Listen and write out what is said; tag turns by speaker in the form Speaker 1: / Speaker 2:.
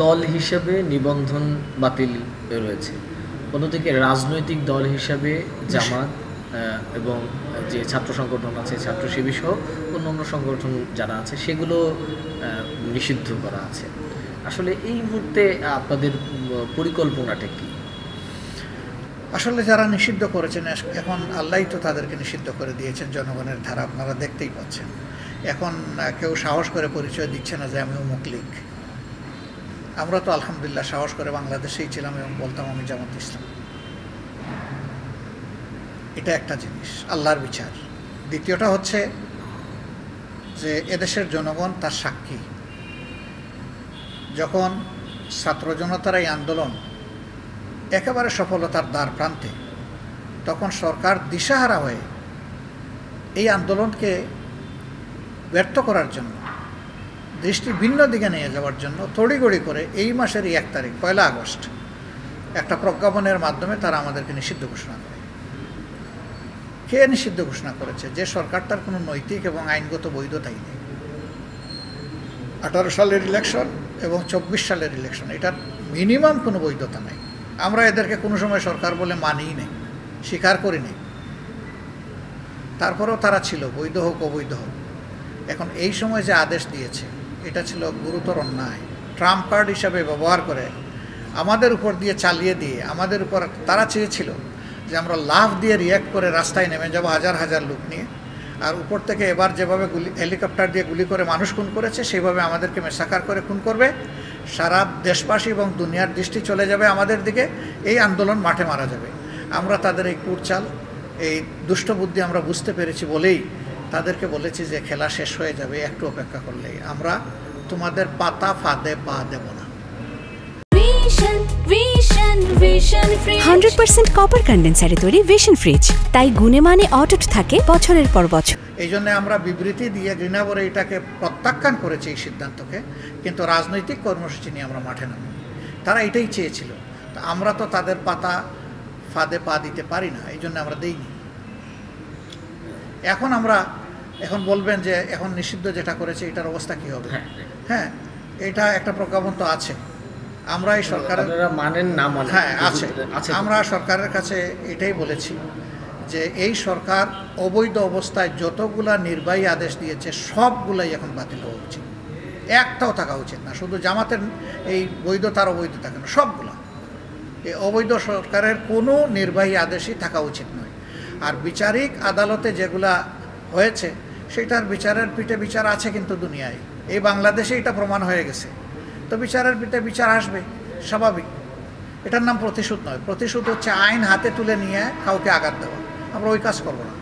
Speaker 1: দল হিসেবে নিবন্ধন বাতিল রয়েছে, অন্যদিকে রাজনৈতিক দল হিসাবে জামাত এবং যে ছাত্র সংগঠন আছে, ছাত্র শিবির সহ অন্যান্য সংগঠন যারা আছে সেগুলো নিষিদ্ধ করা আছে। আসলে এই মুহূর্তে আপনাদের পরিকল্পনাটা কি?
Speaker 2: আসলে যারা নিষিদ্ধ করেছেন এখন আল্লাহই তো তাদেরকে নিষিদ্ধ করে দিয়েছেন, জনগণের ধারা আপনারা দেখতেই পাচ্ছেন। এখন কেউ সাহস করে পরিচয় দিচ্ছে না যে আমি অমুক লীগ। আমরা তো আলহামদুলিল্লাহ সাহস করে বাংলাদেশেই ছিলাম এবং বলতাম আমি জামাত ইসলাম। এটা একটা জিনিস, আল্লাহর বিচার। দ্বিতীয়টা হচ্ছে যে এদেশের জনগণ তার সাক্ষী। যখন ছাত্র জনতার এই আন্দোলন একেবারে সফলতার দ্বার প্রান্তে, তখন সরকার দিশাহারা হয়ে এই আন্দোলনকে ব্যর্থ করার জন্য, দৃষ্টি ভিন্ন দিকে নিয়ে যাওয়ার জন্য তড়িঘড়ি করে এই মাসের 1 তারিখ 1 আগস্ট একটা প্রজ্ঞাপনের মাধ্যমে তারা আমাদেরকে নিষিদ্ধ ঘোষণা করে। কে নিষিদ্ধ ঘোষণা করেছে? যে সরকারটার কোনো নৈতিক এবং আইনগত বৈধতাই নেই। 18 সালের ইলেকশন এবং 24 সালের ইলেকশন, এটার মিনিমাম কোনো বৈধতা নেই। আমরা এদেরকে কোনো সময় সরকার বলে মানিই নেই, স্বীকার করি নেই। তারপরেও তারা ছিল, বৈধ হোক অবৈধ হোক। এখন এই সময় যে আদেশ দিয়েছে এটা ছিল গুরুতর অন্যায়। ট্রাম্প কার্ড হিসাবে ব্যবহার করে আমাদের উপর দিয়ে চালিয়ে দিয়ে, আমাদের উপর তারা চেয়েছিল যে আমরা লাফ দিয়ে রিয়্যাক্ট করে রাস্তায় নেমে যাব হাজার হাজার লোক নিয়ে, আর উপর থেকে এবার যেভাবে হেলিকপ্টার দিয়ে গুলি করে মানুষ খুন করেছে সেইভাবে আমাদেরকে মেসাকার করে খুন করবে। সারা দেশবাসী এবং দুনিয়ার দৃষ্টি চলে যাবে আমাদের দিকে, এই আন্দোলন মাঠে মারা যাবে। আমরা তাদের এই কুটচাল, এই দুষ্টবুদ্ধি আমরা বুঝতে পেরেছি বলেই তাদেরকে বলেছি যে খেলা শেষ হয়ে যাবে, একটু অপেক্ষা করলেই। আমরা তোমাদের পাতা ফাঁদে পা দেব না।
Speaker 3: 100% কপার কন্ডেন্সারে তৈরি ভিশন ফ্রিজ, তাই গুণে মানে অটুট থাকে বছরের পর বছর।
Speaker 2: এই জন্য আমরা বিবৃতি দিয়ে ঘৃণা করে এটাকে প্রত্যাখ্যান করেছি এই সিদ্ধান্তকে, কিন্তু রাজনৈতিক কর্মসূচি নিয়ে আমরা মাঠে নামি। তারা এটাই চেয়েছিল, তা আমরা তো তাদের পাতা ফাঁদে পা দিতে পারি না, এই জন্য আমরা দেইনি। এখন বলবেন যে এখন নিষিদ্ধ যেটা করেছে এটার অবস্থা কি হবে? হ্যাঁ, এটা একটা প্রজ্ঞাপন তো আছে। আমরা এই সরকারের
Speaker 1: মানেন না মানে,
Speaker 2: হ্যাঁ আছে। আমরা সরকারের কাছে এটাই বলেছি যে এই সরকার অবৈধ অবস্থায় যতগুলা নির্বাহী আদেশ দিয়েছে সবগুলাই এখন বাতিল হওয়া উচিত, একটাও থাকা উচিত না। শুধু জামাতের এই বৈধতার অবৈধতা কেন, সবগুলা। এই অবৈধ সরকারের কোনো নির্বাহী আদেশই থাকা উচিত নয়। আর বিচারিক আদালতে যেগুলা হয়েছে সেটার বিচারের পিঠে বিচার আছে, কিন্তু দুনিয়ায় এই বাংলাদেশে এটা প্রমাণ হয়ে গেছে। তো বিচারের পিঠে বিচার আসবে, স্বাভাবিক। এটার নাম প্রতিশোধ নয়। প্রতিশোধ হচ্ছে আইন হাতে তুলে নিয়ে কাউকে আঘাত দেওয়া। আমরা ওই কাজ করবো না।